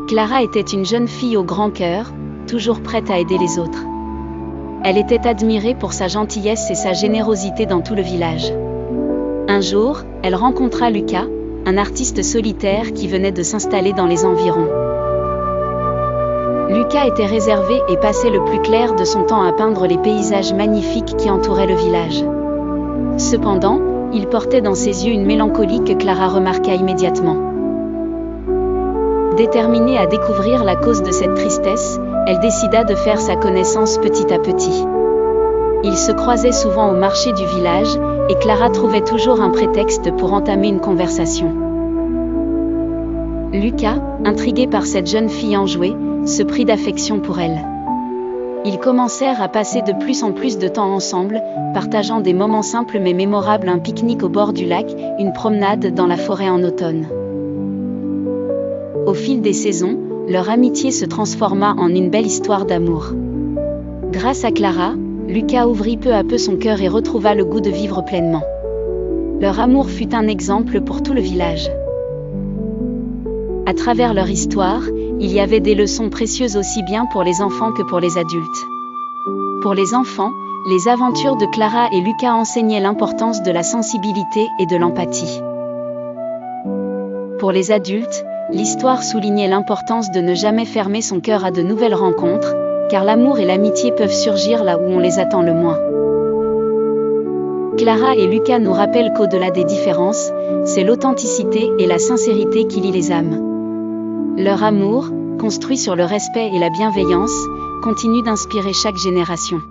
Clara était une jeune fille au grand cœur, toujours prête à aider les autres. Elle était admirée pour sa gentillesse et sa générosité dans tout le village. Un jour, elle rencontra Lucas, un artiste solitaire qui venait de s'installer dans les environs. Lucas était réservé et passait le plus clair de son temps à peindre les paysages magnifiques qui entouraient le village. Cependant, il portait dans ses yeux une mélancolie que Clara remarqua immédiatement. Déterminée à découvrir la cause de cette tristesse, elle décida de faire sa connaissance petit à petit. Ils se croisaient souvent au marché du village, et Clara trouvait toujours un prétexte pour entamer une conversation. Lucas, intrigué par cette jeune fille enjouée, se prit d'affection pour elle. Ils commencèrent à passer de plus en plus de temps ensemble, partageant des moments simples mais mémorables, un pique-nique au bord du lac, une promenade dans la forêt en automne. Au fil des saisons, leur amitié se transforma en une belle histoire d'amour. Grâce à Clara, Lucas ouvrit peu à peu son cœur et retrouva le goût de vivre pleinement. Leur amour fut un exemple pour tout le village. À travers leur histoire, il y avait des leçons précieuses aussi bien pour les enfants que pour les adultes. Pour les enfants, les aventures de Clara et Lucas enseignaient l'importance de la sensibilité et de l'empathie. Pour les adultes, l'histoire soulignait l'importance de ne jamais fermer son cœur à de nouvelles rencontres, car l'amour et l'amitié peuvent surgir là où on les attend le moins. Clara et Lucas nous rappellent qu'au-delà des différences, c'est l'authenticité et la sincérité qui lient les âmes. Leur amour, construit sur le respect et la bienveillance, continue d'inspirer chaque génération.